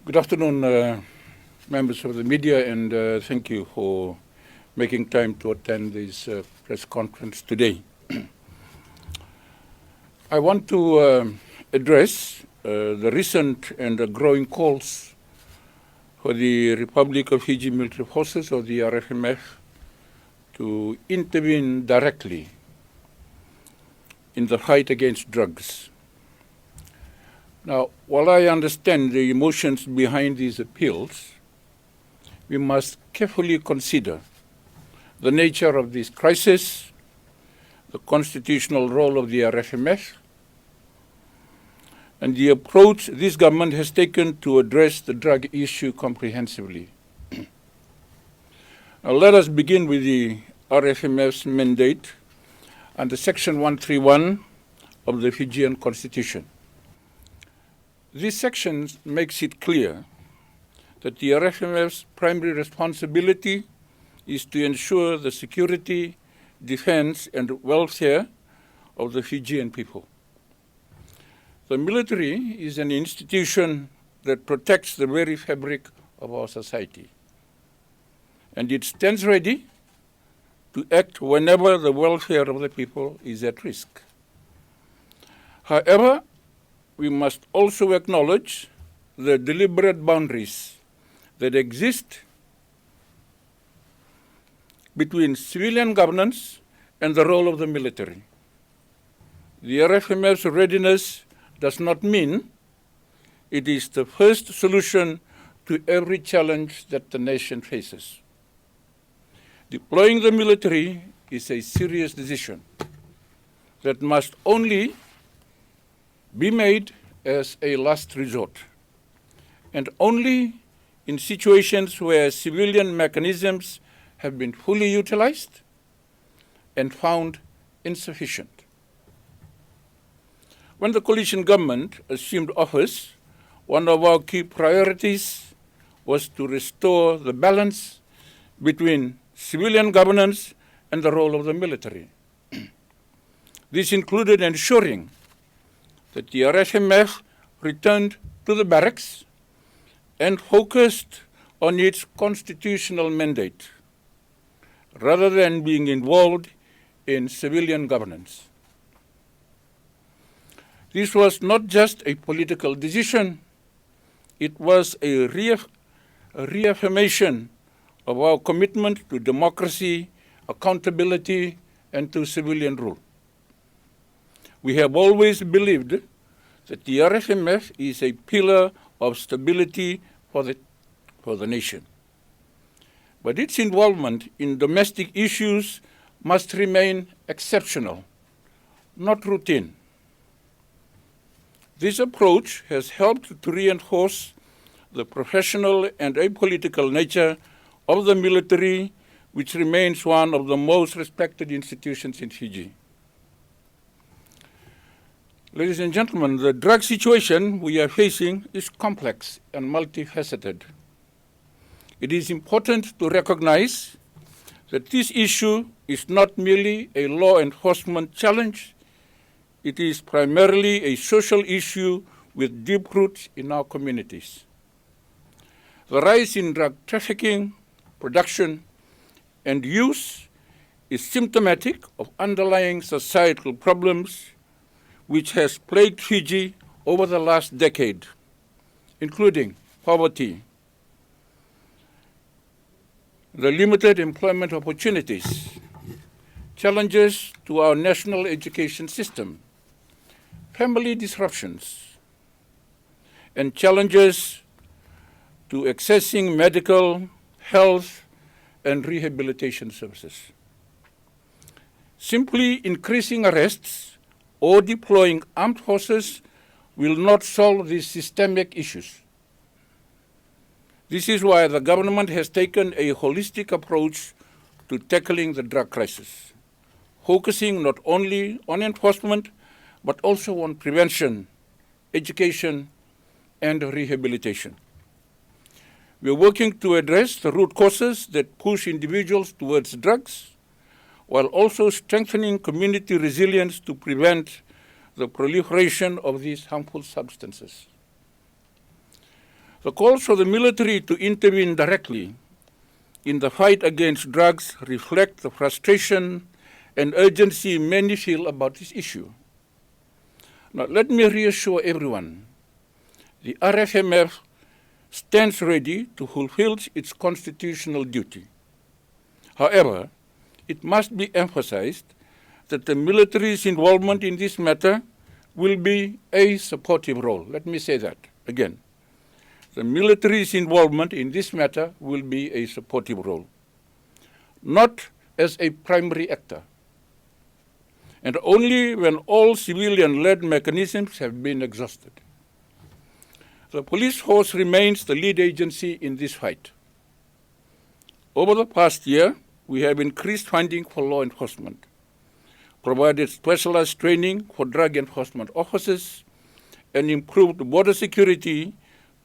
Good afternoon, members of the media, and thank you for making time to attend this press conference today. I want to address the recent and growing calls for the Republic of Fiji Military Forces, or the RFMF, to intervene directly in the fight against drugs. Now, while I understand the emotions behind these appeals, we must carefully consider the nature of this crisis, the constitutional role of the RFMF, and the approach this government has taken to address the drug issue comprehensively. Now, let us begin with the RFMF's mandate under Section 131 of the Fijian Constitution. This section makes it clear that the RFMF's primary responsibility is to ensure the security, defense, and welfare of the Fijian people. The military is an institution that protects the very fabric of our society, and it stands ready to act whenever the welfare of the people is at risk. However, we must also acknowledge the deliberate boundaries that exist between civilian governance and the role of the military. The RFMF's readiness does not mean it is the first solution to every challenge that the nation faces. Deploying the military is a serious decision that must only be made as a last resort, and only in situations where civilian mechanisms have been fully utilized and found insufficient. When the coalition government assumed office, one of our key priorities was to restore the balance between civilian governance and the role of the military. This included ensuring that the RFMF returned to the barracks and focused on its constitutional mandate, rather than being involved in civilian governance. This was not just a political decision, it was a reaffirmation of our commitment to democracy, accountability, and to civilian rule. We have always believed that the RFMF is a pillar of stability for the nation. But its involvement in domestic issues must remain exceptional, not routine. This approach has helped to reinforce the professional and apolitical nature of the military, which remains one of the most respected institutions in Fiji. Ladies and gentlemen, the drug situation we are facing is complex and multifaceted. It is important to recognize that this issue is not merely a law enforcement challenge, it is primarily a social issue with deep roots in our communities. The rise in drug trafficking, production, and use is symptomatic of underlying societal problems which has plagued Fiji over the last decade, including poverty, the limited employment opportunities, challenges to our national education system, family disruptions, and challenges to accessing medical, health, and rehabilitation services. Simply increasing arrests or deploying armed forces will not solve these systemic issues. This is why the government has taken a holistic approach to tackling the drug crisis, focusing not only on enforcement, but also on prevention, education, and rehabilitation. We are working to address the root causes that push individuals towards drugs, while also strengthening community resilience to prevent the proliferation of these harmful substances. The calls for the military to intervene directly in the fight against drugs reflect the frustration and urgency many feel about this issue. Now, let me reassure everyone, the RFMF stands ready to fulfill its constitutional duty. However, it must be emphasized that the military's involvement in this matter will be a supportive role. Let me say that again. The military's involvement in this matter will be a supportive role, not as a primary actor, and only when all civilian-led mechanisms have been exhausted. The police force remains the lead agency in this fight. Over the past year, we have increased funding for law enforcement, provided specialized training for drug enforcement officers, and improved border security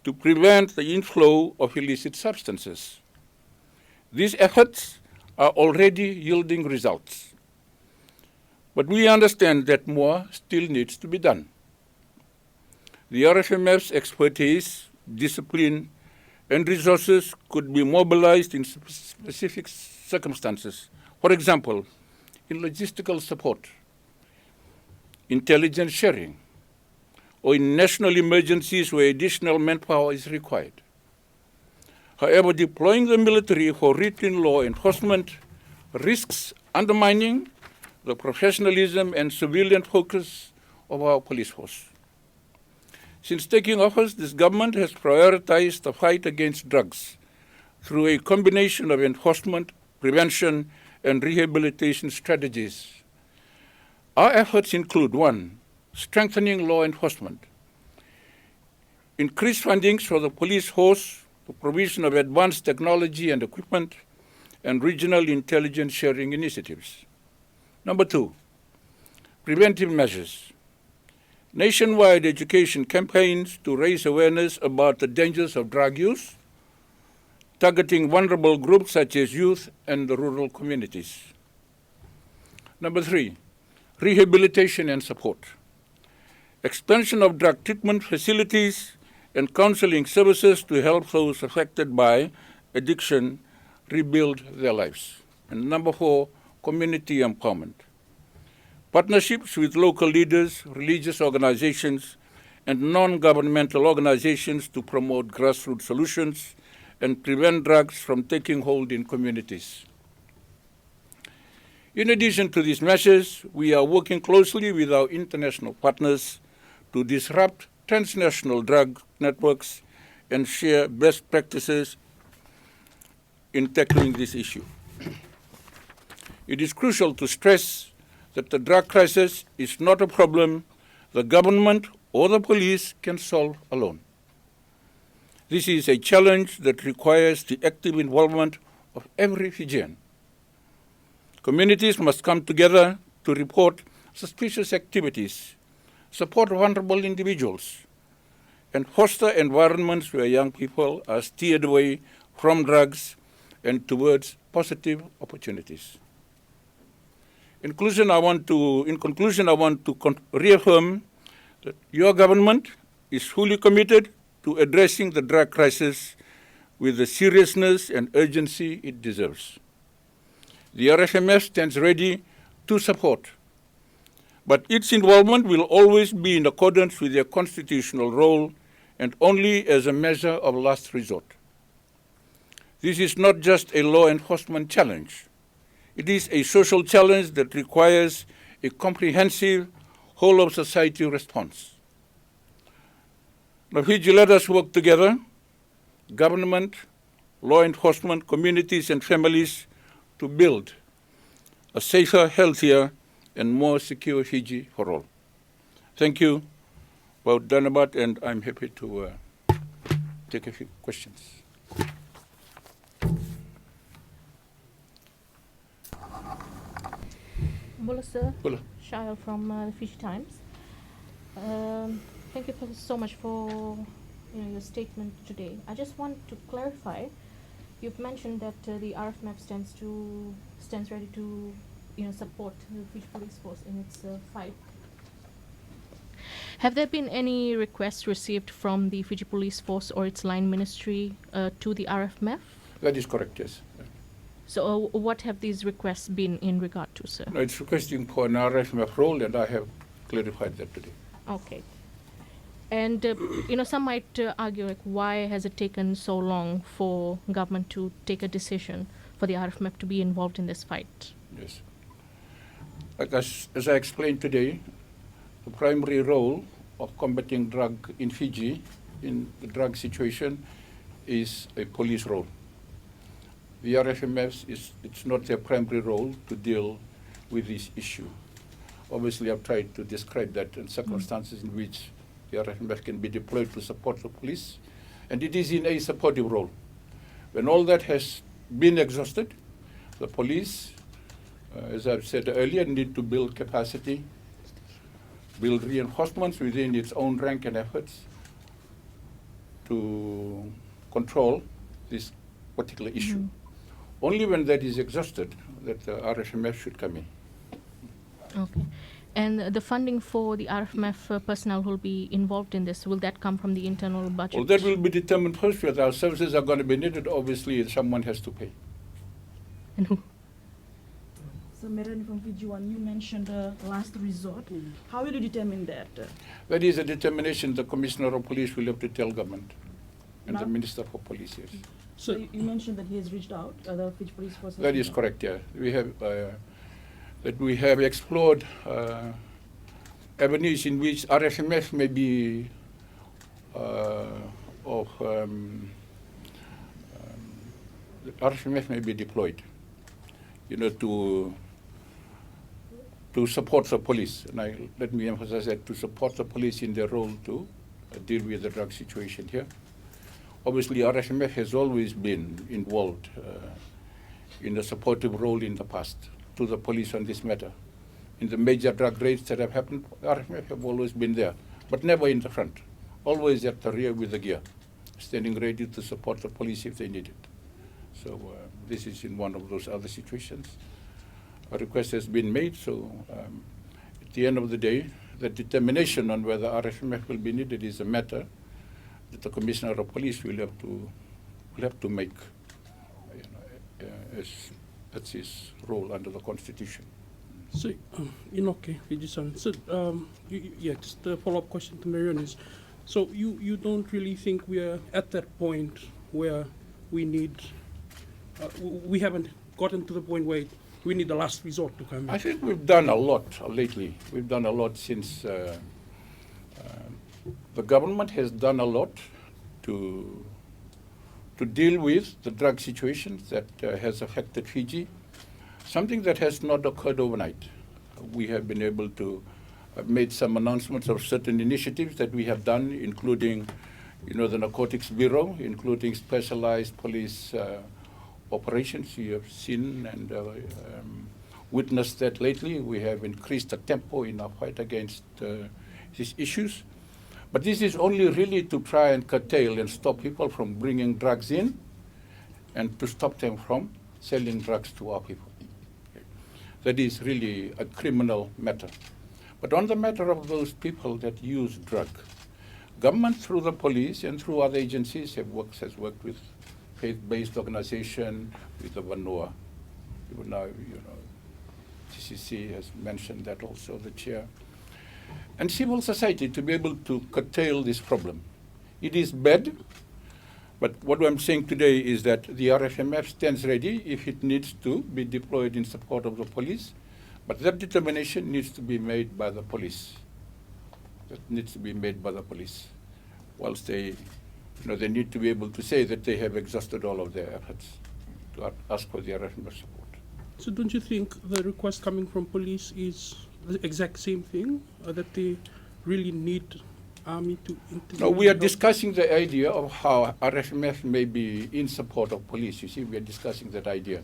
to prevent the inflow of illicit substances. These efforts are already yielding results, but we understand that more still needs to be done. The RFMF's expertise, discipline, and resources could be mobilized in specific circumstances. For example, in logistical support, intelligence sharing, or in national emergencies where additional manpower is required. However, deploying the military for routine law enforcement risks undermining the professionalism and civilian focus of our police force. Since taking office, this government has prioritized the fight against drugs through a combination of enforcement, prevention, and rehabilitation strategies. Our efforts include: 1, strengthening law enforcement, increased funding for the police force, the provision of advanced technology and equipment, and regional intelligence sharing initiatives. Number 2, preventive measures, nationwide education campaigns to raise awareness about the dangers of drug use, targeting vulnerable groups such as youth and the rural communities. Number 3, rehabilitation and support, expansion of drug treatment facilities and counseling services to help those affected by addiction rebuild their lives. And number 4, community empowerment, partnerships with local leaders, religious organizations, and non-governmental organizations to promote grassroots solutions and prevent drugs from taking hold in communities. In addition to these measures, we are working closely with our international partners to disrupt transnational drug networks and share best practices in tackling this issue. It is crucial to stress that the drug crisis is not a problem the government or the police can solve alone. This is a challenge that requires the active involvement of every Fijian. Communities must come together to report suspicious activities, support vulnerable individuals, and foster environments where young people are steered away from drugs and towards positive opportunities. In conclusion, I want to reaffirm that your government is fully committed to addressing the drug crisis with the seriousness and urgency it deserves. The RFMF stands ready to support, but its involvement will always be in accordance with their constitutional role and only as a measure of last resort. This is not just a law enforcement challenge. It is a social challenge that requires a comprehensive, whole-of-society response. Now, Fiji, let us work together, government, law enforcement, communities, and families, to build a safer, healthier, and more secure Fiji for all. Thank you, Pio Tikoduadua, and I'm happy to take a few questions. Bula, sir. Bula. Shail from the Fiji Times. Thank you so much for your statement today. I just want to clarify. You've mentioned that the RFMF stands ready to support the Fiji Police Force in its fight. Have there been any requests received from the Fiji Police Force or its line ministry to the RFMF? That is correct, yes. So what have these requests been in regard to, sir? No, it's requesting for an RFMF role, and I have clarified that today. Okay. And, some might argue, like, why has it taken so long for government to take a decision for the RFMF to be involved in this fight? Yes. Like as I explained today, the primary role of combating drug in Fiji, in the drug situation, is a police role. The RFMF, it's not their primary role to deal with this issue. Obviously, I've tried to describe that in circumstances in which the RFMF can be deployed to support the police, and it is in a supportive role. When all that has been exhausted, the police, as I've said earlier, need to build capacity, build reinforcements within its own rank and efforts to control this particular issue. Only when that is exhausted that the RFMF should come in. Okay. And the funding for the RFMF personnel who will be involved in this, will that come from the internal budget? Well, that will be determined first. Whether our services are going to be needed, obviously someone has to pay. And who? So, Melanie from Fiji One, you mentioned last resort. How will you determine that? That is a determination the Commissioner of Police will have to tell government and the Now- Minister for Police, yes. So you mentioned that he has reached out, the Fiji Police Force. has That is reached out. correct, yeah. We have explored avenues in which RFMF may be RFMF may be deployed, to support the police. And let me emphasize that, to support the police in their role to deal with the drug situation here. Obviously, RFMF has always been involved in a supportive role in the past to the police on this matter. In the major drug raids that have happened, RFMF have always been there, but never in the front, always at the rear with the gear, standing ready to support the police if they need it. So this is in one of those other situations. A request has been made, so at the end of the day, the determination on whether RFMF will be needed is a matter that the Commissioner of Police will have to make, as that's his role under the Constitution. So, okay, Fiji-san. So, just a follow-up question to Marion is, so you don't really think we are at that point where we need, we haven't gotten to the point where we need the last resort to come in? I think we've done a lot lately. We've done a lot since the government has done a lot to deal with the drug situation that has affected Fiji, something that has not occurred overnight. We have been able to made some announcements of certain initiatives that we have done, including, the Narcotics Bureau, including specialized police operations. You have seen and witnessed that lately. We have increased the tempo in our fight against these issues. But this is only really to try and curtail and stop people from bringing drugs in and to stop them from selling drugs to our people. That is really a criminal matter. But on the matter of those people that use drug, government through the police and through other agencies has worked with faith-based organization, with the Vanua. Even now, TCC has mentioned that also, the chair. And civil society to be able to curtail this problem. It is bad, but what I'm saying today is that the RFMF stands ready if it needs to be deployed in support of the police, but that determination needs to be made by the police. That needs to be made by the police. Whilst they need to be able to say that they have exhausted all of their efforts to ask for the RFMF support. So don't you think the request coming from police is the exact same thing, that they really need army to intervene? No, we are discussing the idea of how RFMF may be in support of police. You see, we are discussing that idea.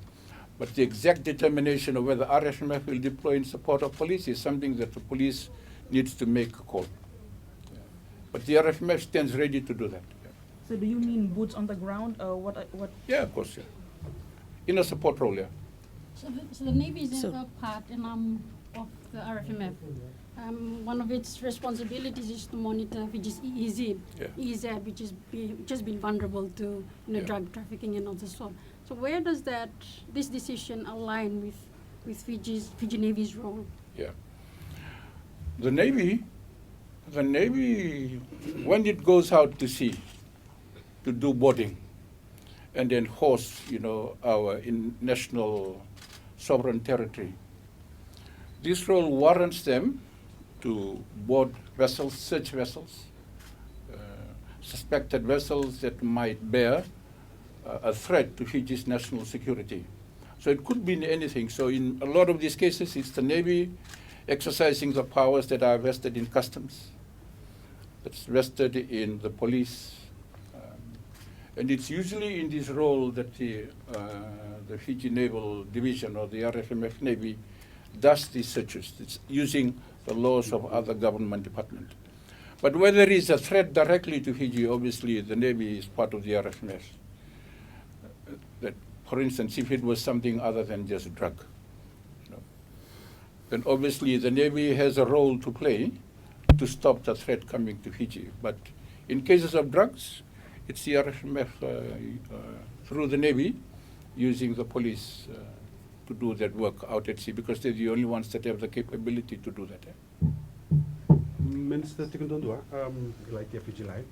But the exact determination of whether RFMF will deploy in support of police is something that the police needs to make a call. But the RFMF stands ready to do that. So do you mean boots on the ground? What? Yeah, of course, yeah. In a support role, yeah. So the Navy is So- a part of the RFMF. One of its responsibilities is to monitor Fiji's EEZ, Yeah. EEZ, which is just been vulnerable to Yeah. drug trafficking and all the sort. So where does this decision align with Fiji Navy's role? Yeah. The Navy, when it goes out to sea to do boarding and enforce, our national sovereign territory, this role warrants them to board vessels, search vessels, suspected vessels that might bear a threat to Fiji's national security. So it could be anything. So in a lot of these cases, it's the Navy exercising the powers that are vested in customs, that's vested in the police. And it's usually in this role that the Fiji Naval Division or the RFMF Navy does these searches. It's using the laws of other government departments. But where there is a threat directly to Fiji, obviously the Navy is part of the RFMF. That, for instance, if it was something other than just drug, then obviously the Navy has a role to play to stop the threat coming to Fiji. But in cases of drugs, it's the RFMF through the Navy using the police to do that work out at sea, because they're the only ones that have the capability to do that. Minister Tikoduadua, like Fiji Live,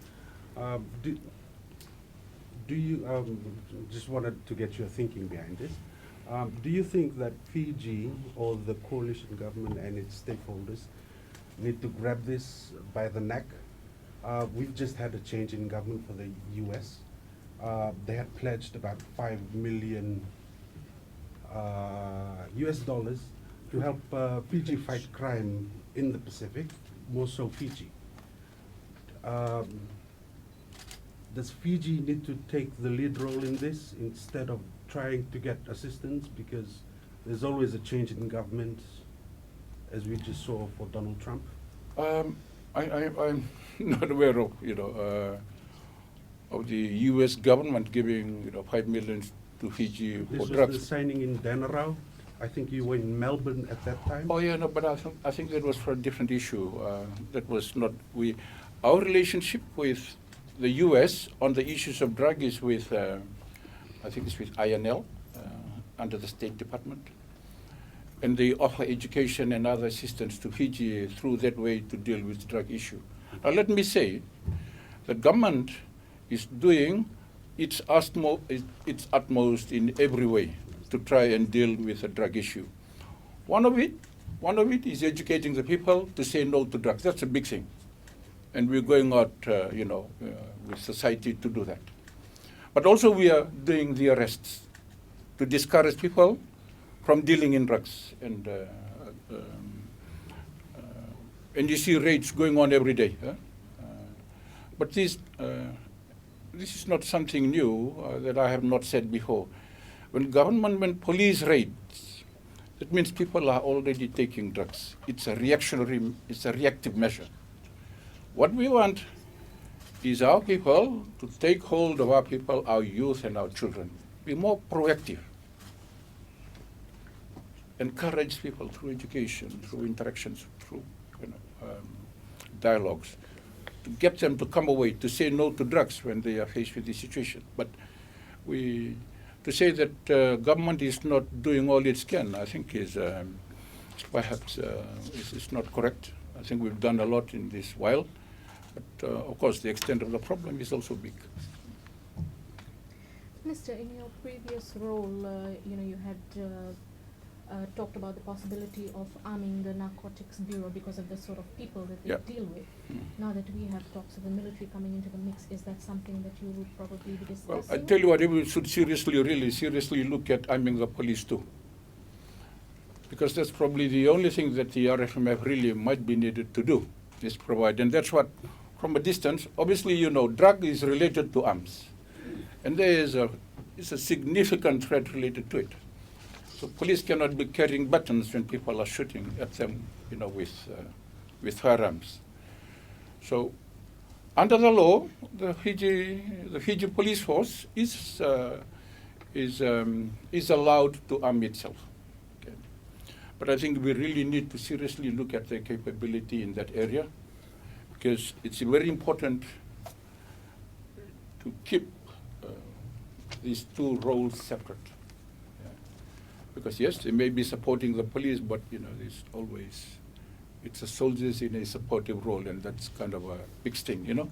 do you just wanted to get your thinking behind this? Do you think that Fiji or the coalition government and its stakeholders need to grab this by the neck? We've just had a change in government for the US. They had pledged about $5 million US dollars to help Fiji fight crime in the Pacific, more so Fiji. Does Fiji need to take the lead role in this instead of trying to get assistance, because there's always a change in government, as we just saw for Donald Trump? I'm not aware of, of the U.S. government giving, $5 million to Fiji This for was drugs. the signing in Danarau. I think you were in Melbourne at that time. Oh yeah, no, but I think that was for a different issue. That was not our relationship with the U.S. on the issues of drug is with, I think it's with INL under the State Department, and they offer education and other assistance to Fiji through that way to deal with the drug issue. Now let me say, the government is doing its utmost in every way to try and deal with the drug issue. One of it is educating the people to say no to drugs. That's a big thing. And we're going out, with society to do that. But also we are doing the arrests to discourage people from dealing in drugs. And you see raids going on every day. But this is not something new that I have not said before. When police raids, that means people are already taking drugs. It's a reactive measure. What we want is our people to take hold of our people, our youth and our children, be more proactive, encourage people through education, through interactions, through dialogues, to get them to come away, to say no to drugs when they are faced with this situation. But to say that government is not doing all it can, I think is perhaps is not correct. I think we've done a lot in this while, but of course the extent of the problem is also big. Minister, in your previous role, you had talked about the possibility of arming the Narcotics Bureau because of the sort of people that they deal with. Now that we have talks of the military coming into the mix, is that something that you would probably be discussing? Well, I tell you what, we should really seriously look at arming the police too. Because that's probably the only thing that the RFMF really might be needed to do, is provide. And that's what, from a distance, obviously, drug is related to arms. And there is a significant threat related to it. So police cannot be carrying buttons when people are shooting at them, with firearms. So, under the law, the Fiji police force is allowed to arm itself. Okay. But I think we really need to seriously look at their capability in that area, because it's very important to keep these two roles separate. Yeah. Because yes, they may be supporting the police, but there's always, it's a soldiers in a supportive role, and that's kind of a big thing,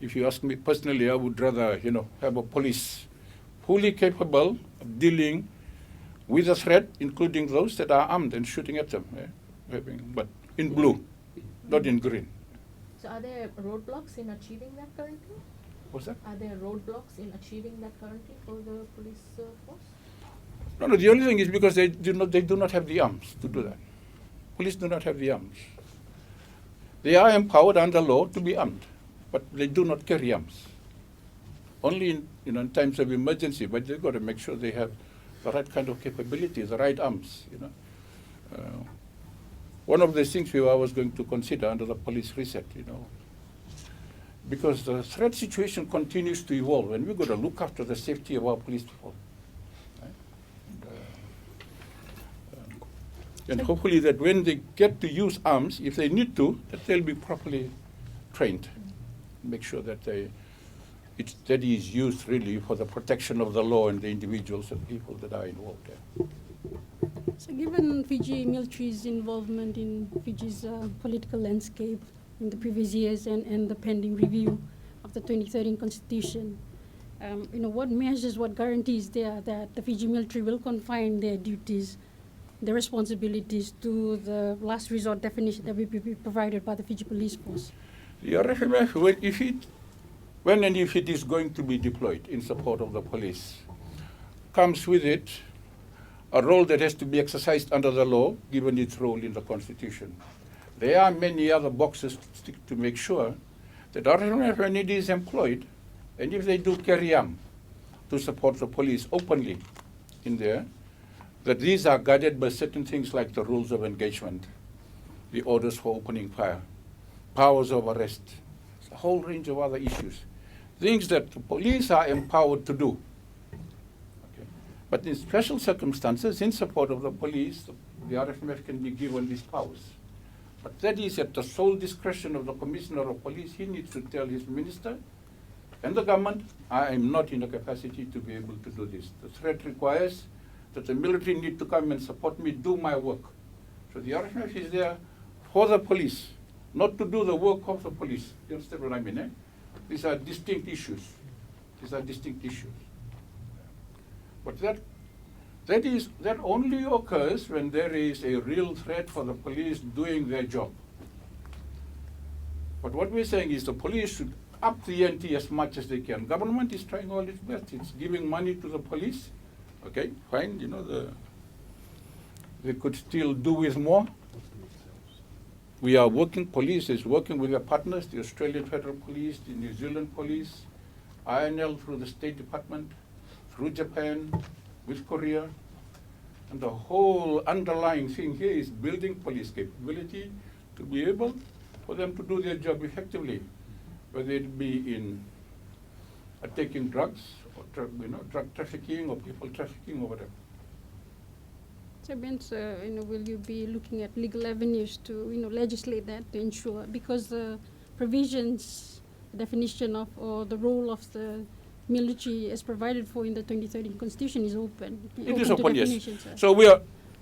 If you ask me personally, I would rather, have a police fully capable of dealing with a threat, including those that are armed and shooting at them, but in blue, not in green. So are there roadblocks in achieving that currently? What's that? Are there roadblocks in achieving that currently for the police force? No, the only thing is because they do not have the arms to do that. Police do not have the arms. They are empowered under law to be armed, but they do not carry arms. Only in times of emergency, but they've got to make sure they have the right kind of capability, the right arms. One of the things I was going to consider under the police reset, because the threat situation continues to evolve, and we've got to look after the safety of our police people. Right? And hopefully that when they get to use arms, if they need to, that they'll be properly trained. Make sure that that is used really for the protection of the law and the individuals and people that are involved there. So given Fiji military's involvement in Fiji's political landscape in the previous years and the pending review of the 2013 constitution, what measures, what guarantees there that the Fiji military will confine their duties, their responsibilities to the last resort definition that will be provided by the Fiji Police Force? The RFMF, when and if it is going to be deployed in support of the police, comes with it a role that has to be exercised under the law, given its role in the Constitution. There are many other boxes to make sure that RFMF, when it is employed, and if they do carry arms to support the police openly in there, that these are guided by certain things like the rules of engagement, the orders for opening fire, powers of arrest, a whole range of other issues, things that the police are empowered to do. Okay. But in special circumstances, in support of the police, the RFMF can be given these powers. But that is at the sole discretion of the Commissioner of Police. He needs to tell his minister and the government, I am not in a capacity to be able to do this. The threat requires that the military need to come and support me, do my work. So the RFMF is there for the police, not to do the work of the police. You understand what I mean, eh? These are distinct issues. These are distinct issues. But that only occurs when there is a real threat for the police doing their job. But what we're saying is the police should up the ante as much as they can. Government is trying all its best. It's giving money to the police. Okay, fine, they could still do with more. We are working, police is working with their partners, the Australian Federal Police, the New Zealand Police, INL through the State Department, through Japan, with Korea. And the whole underlying thing here is building police capability to be able for them to do their job effectively, whether it be in taking drugs or drug trafficking or people trafficking or whatever. So, Vince, will you be looking at legal avenues to, legislate that to ensure, because the provisions, definition of, or the role of the military as provided for in the 2013 Constitution is open. It is open, yes. So we are,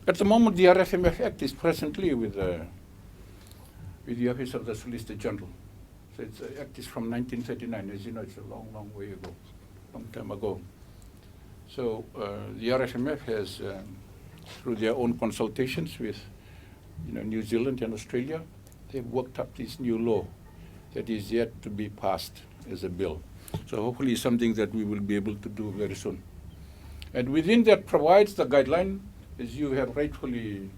at the moment, the RFMF Act is presently with the Office of the Solicitor General. So it's Act is from 1939, as you know, it's a long, long way ago, long time ago. So the RFMF has, through their own consultations with New Zealand and Australia, they've worked up this new law that is yet to be passed as a bill. So hopefully something that we will be able to do very soon. And within that provides the guideline, as you have rightfully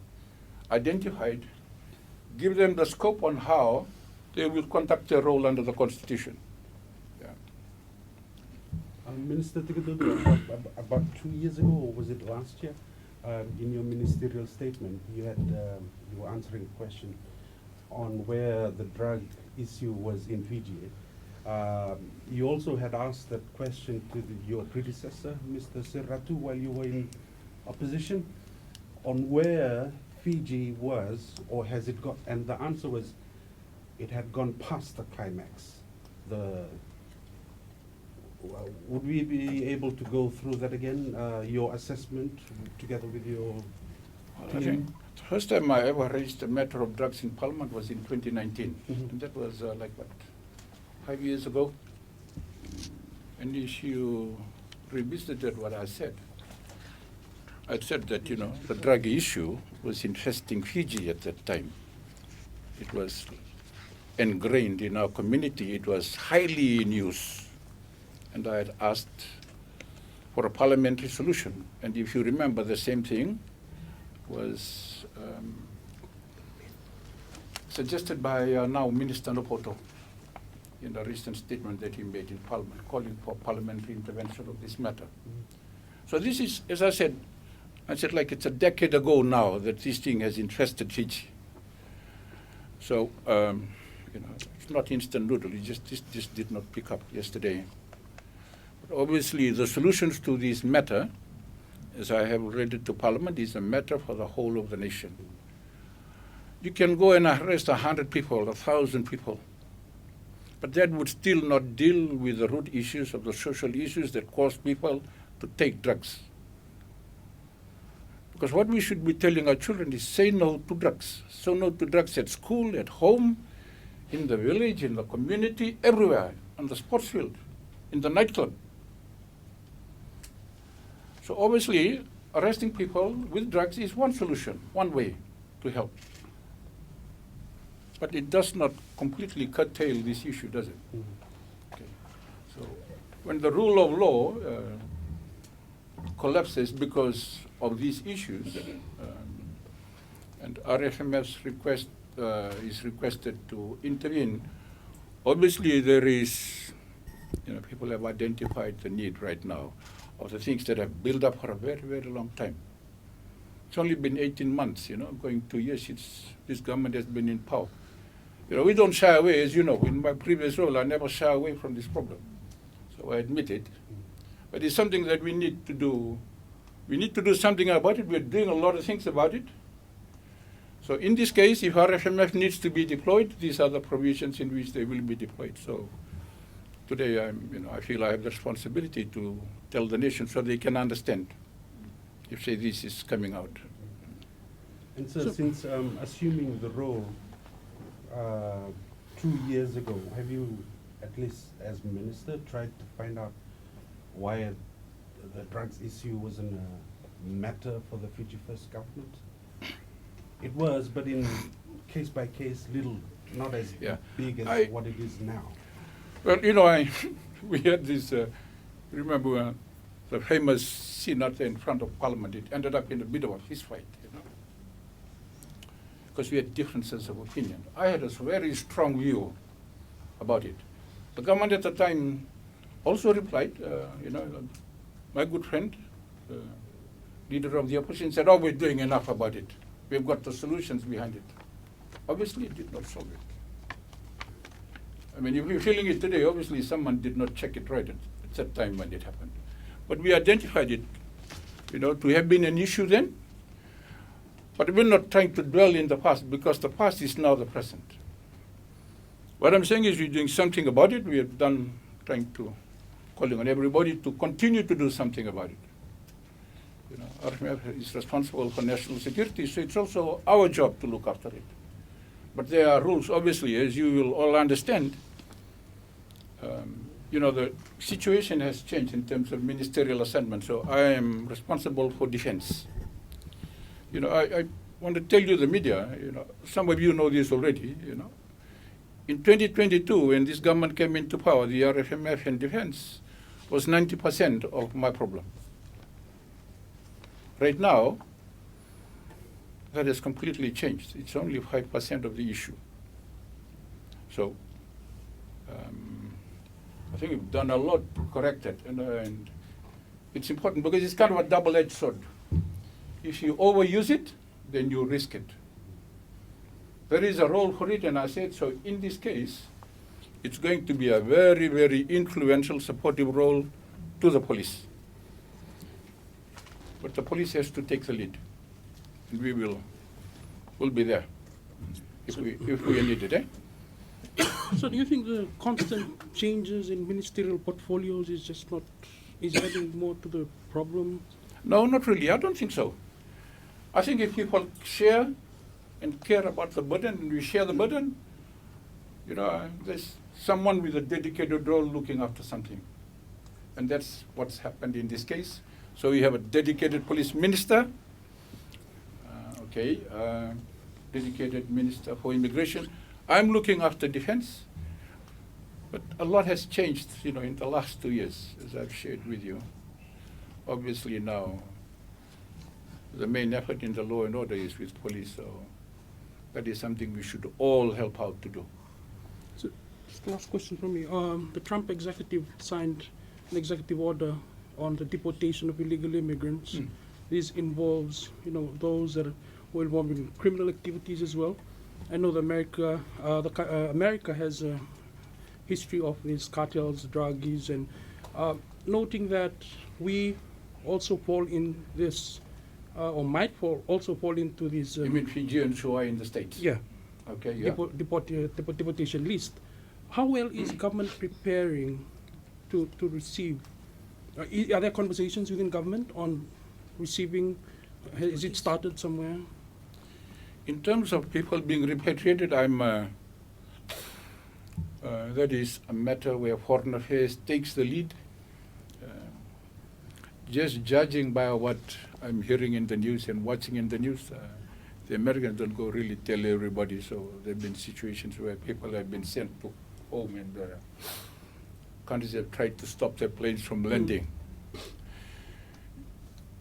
identified, give them the scope on how they will conduct their role under the Constitution. Yeah. Minister Tikoduadua, about 2 years ago, or was it last year, in your ministerial statement, you were answering a question on where the drug issue was in Fiji. You also had asked that question to your predecessor, Mr. Serratu, while you were in opposition. on where Fiji was, or has it got, and the answer was it had gone past the climax. Would we be able to go through that again, your assessment together with your I team? think the first time I ever raised the matter of drugs in Parliament was in 2019. And that was like, what, 5 years ago? And if you revisited what I said that, the drug issue was infesting Fiji at that time. It was ingrained in our community. It was highly in use. And I had asked for a parliamentary solution. And if you remember, the same thing was suggested by now Minister Nopoto in a recent statement that he made in Parliament, calling for parliamentary intervention of this matter. So this is, as I said like it's a decade ago now that this thing has infested Fiji. So, it's not instant noodle. It just did not pick up yesterday. But obviously, the solutions to this matter, as I have read it to Parliament, is a matter for the whole of the nation. You can go and arrest 100 people, 1,000 people, but that would still not deal with the root issues of the social issues that cause people to take drugs. Because what we should be telling our children is say no to drugs. Say no to drugs at school, at home, in the village, in the community, everywhere, on the sports field, in the nightclub. So obviously, arresting people with drugs is one solution, one way to help. But it does not completely curtail this issue, does it? Okay. So when the rule of law collapses because of these issues, and RFMF's request is requested to intervene, obviously there is, people have identified the need right now of the things that have built up for a very, very long time. It's only been 18 months, going 2 years since this government has been in power. We don't shy away, as you know. In my previous role, I never shy away from this problem. So I admit it. But it's something that we need to do. We need to do something about it. We're doing a lot of things about it. So in this case, if RFMF needs to be deployed, these are the provisions in which they will be deployed. So today, I feel I have the responsibility to tell the nation so they can understand if, say, this is coming out. And so since assuming the role 2 years ago, have you, at least as minister, tried to find out why the drugs issue wasn't a matter for the Fiji First government? It was, but in case by case, little, not as big as what it is now. Well, we had this, remember the famous scene out there in front of Parliament. It ended up in a bit of a fist fight, because we had differences of opinion. I had a very strong view about it. The government at the time also replied, my good friend, leader of the opposition, said, we're doing enough about it. We've got the solutions behind it. Obviously, it did not solve it. I mean, if you're feeling it today, obviously someone did not check it right at that time when it happened. But we identified it, to have been an issue then. But we're not trying to dwell in the past, because the past is now the present. What I'm saying is we're doing something about it. We have done, calling on everybody to continue to do something about it. RFMF is responsible for national security, so it's also our job to look after it. But there are rules, obviously, as you will all understand. The situation has changed in terms of ministerial assignment, so I am responsible for defense. I want to tell you, the media, some of you know this already, In 2022, when this government came into power, the RFMF and defense was 90% of my problem. Right now, that has completely changed. It's only 5% of the issue. So I think we've done a lot to correct it, and it's important because it's kind of a double-edged sword. If you overuse it, then you risk it. There is a role for it, and I said, so in this case, it's going to be a very, very influential, supportive role to the police. But the police has to take the lead. and we'll be there if we need it. So do you think the constant changes in ministerial portfolios is adding more to the problem? No, not really. I don't think so. I think if people share and care about the burden, and we share the burden, there's someone with a dedicated role looking after something. And that's what's happened in this case. So we have a dedicated police minister, dedicated minister for immigration. I'm looking after defense, but a lot has changed, in the last 2 years, as I've shared with you. Obviously now, the main effort in the law and order is with police, so that is something we should all help out to do. So, just last question from me. The Trump executive signed an executive order on the deportation of illegal immigrants. This involves, those that were involved in criminal activities as well. I know that America has a history of these cartels, druggies, and noting that we also fall in this, or might also fall into this. You mean Fijians who are in the States? Yeah. Okay, yeah. Deportation list. How well is government preparing to receive? Are there conversations within government on receiving? Has it started somewhere? In terms of people being repatriated, that is a matter where Foreign Affairs takes the lead. Just judging by what I'm hearing in the news and watching in the news, the Americans don't go really tell everybody. So there have been situations where people have been sent to home and countries have tried to stop their planes from landing.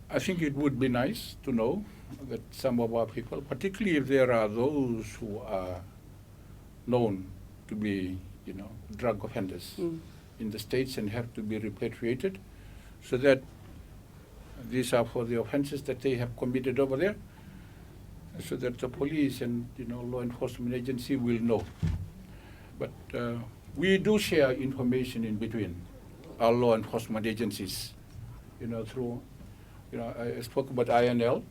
I think it would be nice to know that some of our people, particularly if there are those who are known to be, drug offenders in the States and have to be repatriated, so that these are for the offenses that they have committed over there, so that the police and, law enforcement agency will know. But we do share information in between our law enforcement agencies, through, I spoke about INL.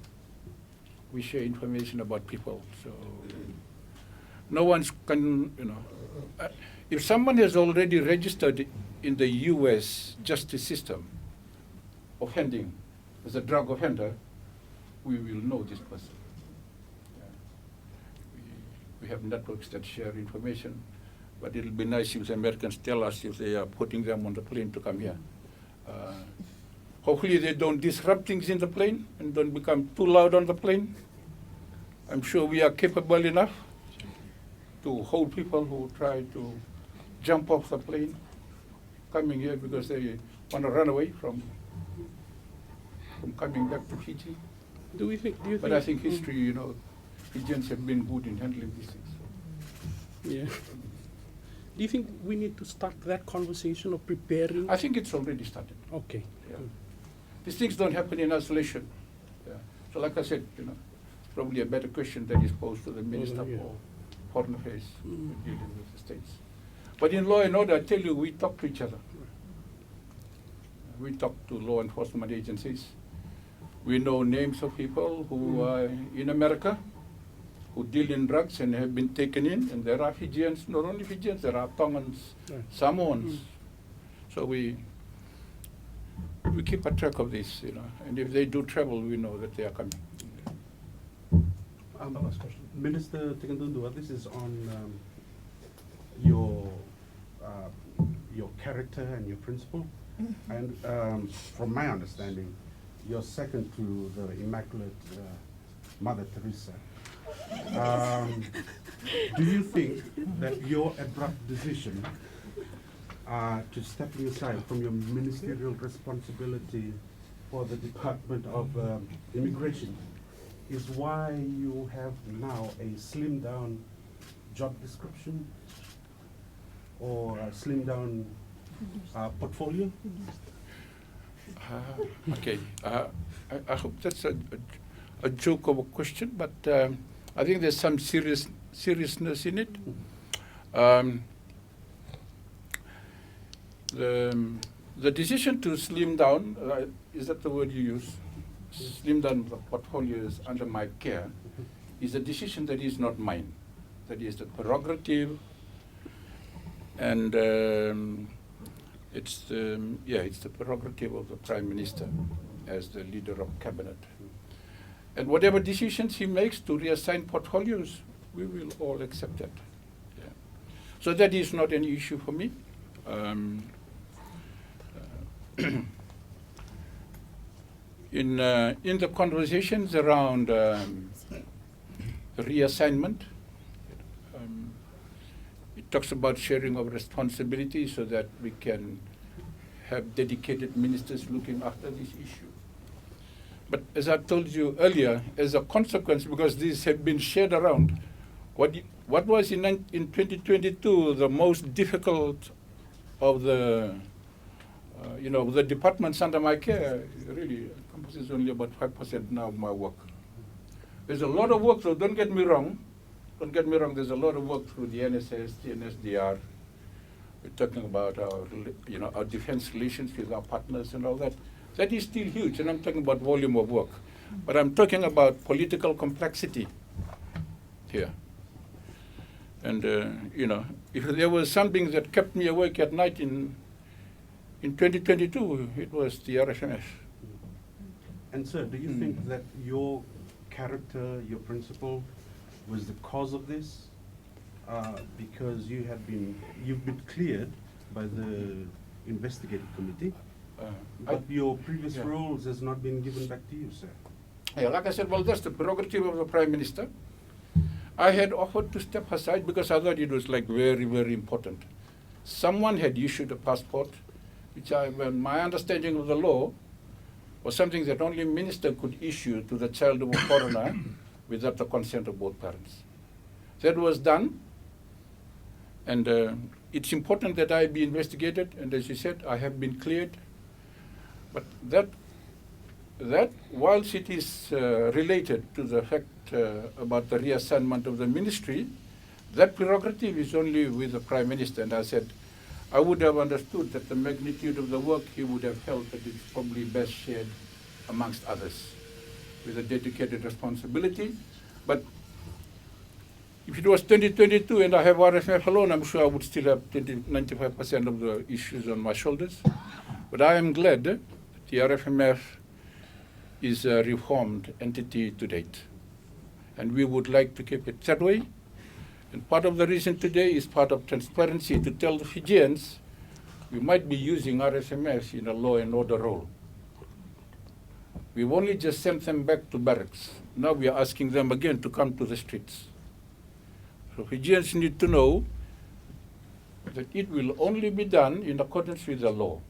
We share information about people, so no one can, if someone has already registered in the U.S. justice system, offending as a drug offender, we will know this person. We have networks that share information, but it'll be nice if the Americans tell us if they are putting them on the plane to come here. Hopefully they don't disrupt things in the plane and don't become too loud on the plane. I'm sure we are capable enough to hold people who try to jump off the plane coming here because they want to run away from coming back to Fiji. But I think history, Fijians have been good in handling these things. Yeah. Do you think we need to start that conversation of preparing? I think it's already started. Okay. Yeah. These things don't happen in isolation. Yeah. So like I said, it's probably a better question that is posed to the Minister for Foreign Affairs dealing with the States. But in law and order, I tell you, we talk to each other. We talk to law enforcement agencies. We know names of people who are in America, who deal in drugs and have been taken in, and there are Fijians, not only Fijians, there are Tongans, Samoans. So we keep a track of this, and if they do travel, we know that they are coming. Minister Tikoduadua, this is on your character and your principle, and from my understanding, you're second to the Immaculate Mother Teresa. Do you think that your abrupt decision to stepping aside from your ministerial responsibility for the Department of Immigration is why you have now a slimmed down job description or a slimmed down portfolio? Okay, I hope that's a joke of a question, but I think there's some seriousness in it. The decision to slim down, is that the word you use? slim down the portfolios under my care is a decision that is not mine. That is the prerogative, and it's the prerogative of the Prime Minister as the leader of cabinet. And whatever decisions he makes to reassign portfolios, we will all accept that. Yeah. So that is not an issue for me. In the conversations around reassignment, it talks about sharing of responsibility so that we can have dedicated ministers looking after this issue. But as I told you earlier, as a consequence, because these have been shared around, what was in 2022 the most difficult of the the departments under my care really encompasses only about 5% now of my work. There's a lot of work, so don't get me wrong. Don't get me wrong, there's a lot of work through the NSS, the NSDR. We're talking about our defense relations with our partners and all that. That is still huge, and I'm talking about volume of work. But I'm talking about political complexity here. And, if there was something that kept me awake at night in 2022, it was the RFMS. And sir, do you think that your character, your principle, was the cause of this? Because you've been cleared by the investigative committee, but your previous roles has not been given back to you, sir. Yeah, like I said, well, that's the prerogative of the Prime Minister. I had offered to step aside because I thought it was like very, very important. Someone had issued a passport, which my understanding of the law was something that only a minister could issue to the child of a foreigner without the consent of both parents. That was done, and it's important that I be investigated, and as you said, I have been cleared. But that whilst it is related to the fact about the reassignment of the ministry, that prerogative is only with the Prime Minister. And I said, I would have understood that the magnitude of the work he would have felt that it's probably best shared amongst others with a dedicated responsibility. But if it was 2022 and I have RFMF alone, I'm sure I would still have 95% of the issues on my shoulders. But I am glad that the RFMF is a reformed entity to date. And we would like to keep it that way. And part of the reason today is part of transparency to tell the Fijians we might be using RFMS in a law and order role. We've only just sent them back to barracks. Now we are asking them again to come to the streets. So Fijians need to know that it will only be done in accordance with the law.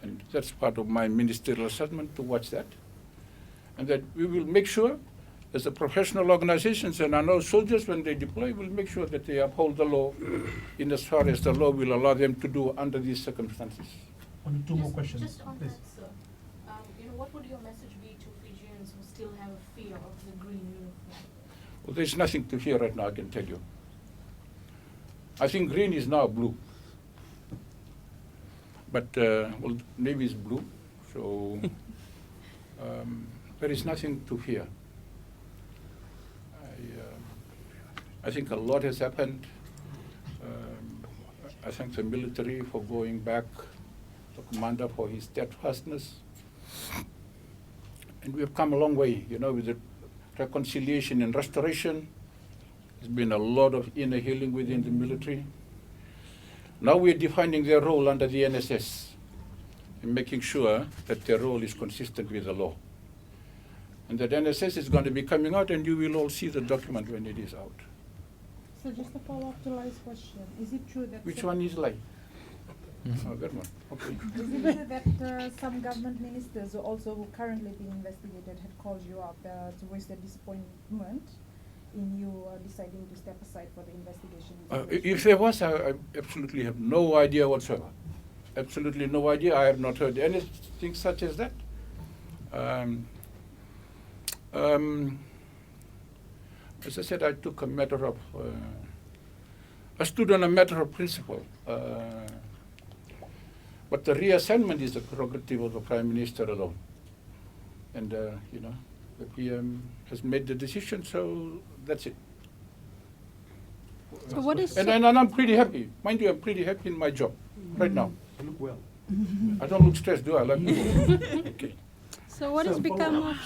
And that's part of my ministerial assessment to watch that. And that we will make sure, as the professional organizations, and I know soldiers when they deploy will make sure that they uphold the law in as far as the law will allow them to do under these circumstances. Only two more questions, Just on please. that, sir. What would your message be to Fijians who still have a fear of the green uniform? Well, there's nothing to fear right now, I can tell you. I think green is now blue. But, well, navy is blue, so there is nothing to fear. I think a lot has happened. I thank the military for going back, the commander for his steadfastness. And we have come a long way, with the reconciliation and restoration. There's been a lot of inner healing within the military. Now we're defining their role under the NSS and making sure that their role is consistent with the law. And that NSS is going to be coming out, and you will all see the document when it is out. So just to follow up to Lai's question, is it true that Which one is Lai? Oh, that one. Okay. is it true that some government ministers who also currently being investigated had called you up to voice their disappointment in you deciding to step aside for the investigation? If there was, I absolutely have no idea whatsoever. Absolutely no idea. I have not heard anything such as that. As I said, I took a matter of, I stood on a matter of principle. But the reassignment is the prerogative of the Prime Minister alone. And, you know, the PM has made the decision, so that's it. So what is And I'm pretty happy. Mind you, I'm pretty happy in my job right now. You look well. I don't look stressed, do I? Like okay. so what has become of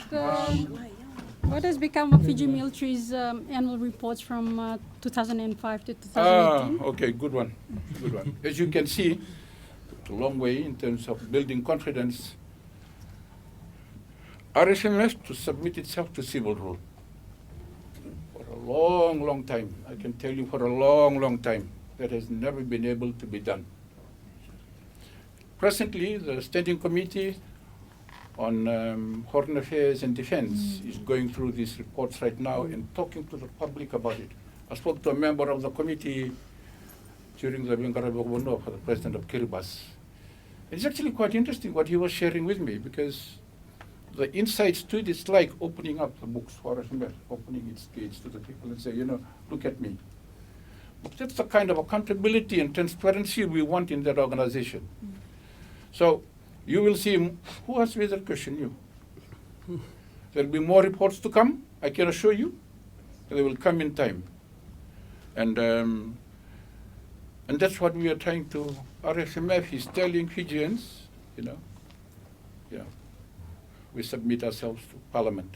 what has become of Fiji Military's annual reports from 2005 to 2018? Okay, good one. Good one. As you can see, it's a long way in terms of building confidence. RSMF to submit itself to civil rule. For a long, long time, I can tell you for a long, long time, that has never been able to be done. Presently, the Standing Committee on Foreign Affairs and Defense is going through these reports right now and talking to the public about it. I spoke to a member of the committee during the Bingarabogbono for the president of Kiribati. It's actually quite interesting what he was sharing with me, because the insights to it is like opening up the books for RSMF, opening its gates to the people and say, you know, look at me. But that's the kind of accountability and transparency we want in that organization. So you will see, who asked me that question? You. There will be more reports to come, I can assure you. They will come in time. And that's what we are trying to, RSMF is telling Fijians, you know, yeah, we submit ourselves to Parliament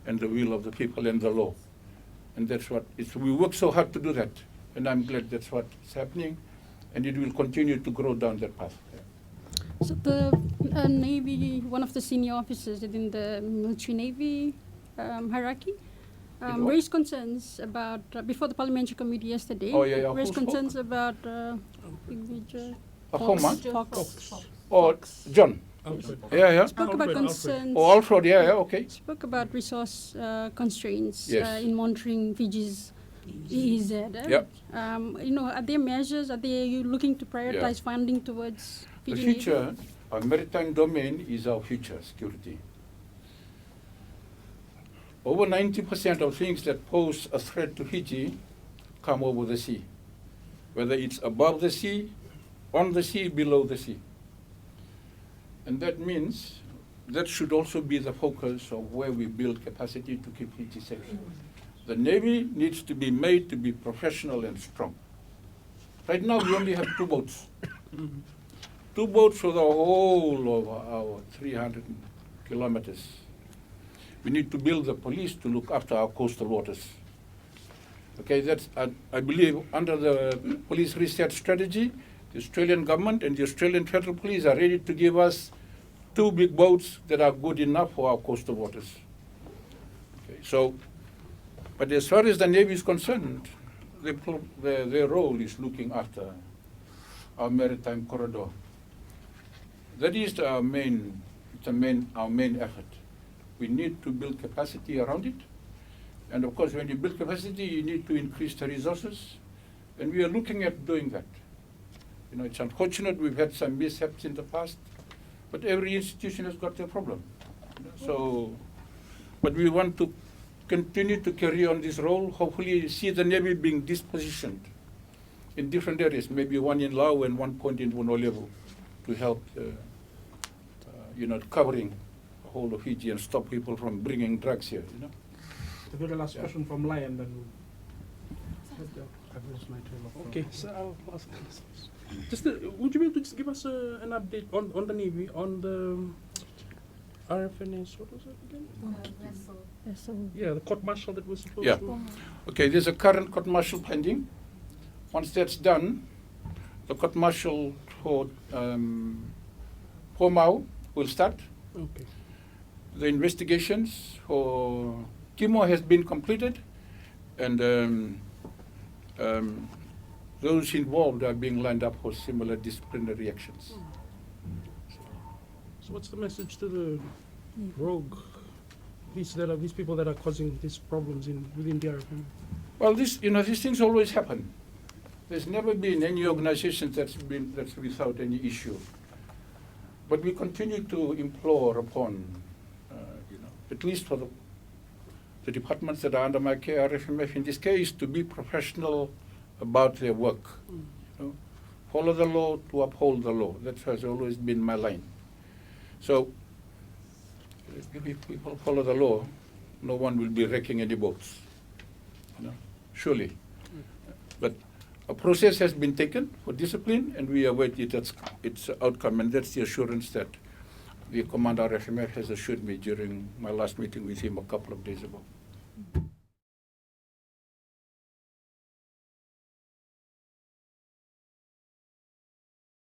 and the will of the people and the law. And that's what, we work so hard to do that. And I'm glad that's what's happening. And it will continue to grow down that path. Yeah. So the Navy, one of the senior officers within the military Navy hierarchy, what? raised concerns about, before the parliamentary committee yesterday, Oh, yeah, yeah. raised Who spoke? concerns about Major Fox? Fox. Or John? Alfred. Yeah, yeah. Spoke about Alfred. concerns. Oh, Alfred, yeah, yeah, okay. Spoke about resource constraints Yes. in monitoring Fiji's EEZ. Yep. You know, are there measures? Are you looking to prioritize funding towards The Fiji Navy? future, our maritime domain is our future security. Over 90% of things that pose a threat to Fiji come over the sea, whether it's above the sea, on the sea, below the sea. And that means that should also be the focus of where we build capacity to keep Fiji safe. The Navy needs to be made to be professional and strong. Right now, we only have 2 boats. 2 boats for the whole of our 300 kilometers. We need to build the police to look after our coastal waters. Okay, that's, I believe, under the police research strategy, the Australian government and the Australian Federal Police are ready to give us 2 big boats that are good enough for our coastal waters. Okay, so, but as far as the Navy is concerned, their role is looking after our maritime corridor. That is our main effort. We need to build capacity around it. And of course, when you build capacity, you need to increase the resources. And we are looking at doing that. You know, it's unfortunate we've had some mishaps in the past, but every institution has got their problem. You know, so, but we want to continue to carry on this role. Hopefully, see the Navy being dispositioned in different areas, maybe one in Laos and one point in Wonolevu, to help, you know, covering the whole of Fiji and stop people from bringing drugs here. You know. The very last Yeah. question from Lion, then I've lost my train of thought. okay. So I'll ask. Just would you be able to just give us an update on the Navy, on the RFNS? What was it again? So Yeah, the court martial that was supposed Yeah. to. Okay, there's a current court martial pending. Once that's done, the court martial for Mau will start. Okay. The investigations for Kimo has been completed, and those involved are being lined up for similar disciplinary actions. So what's the message to the rogue? These people that are causing these problems within the RFN? Well, these things always happen. There's never been any organization that's without any issue. But we continue to implore upon, at least for the departments that are under my care, RFMF in this case, to be professional about their work. You know, follow the law to uphold the law. That has always been my line. So, If people follow the law, no one will be wrecking any boats. Surely. But a process has been taken for discipline, and we await its outcome, and that's the assurance that the Commander RFMF has assured me during my last meeting with him a couple of days ago.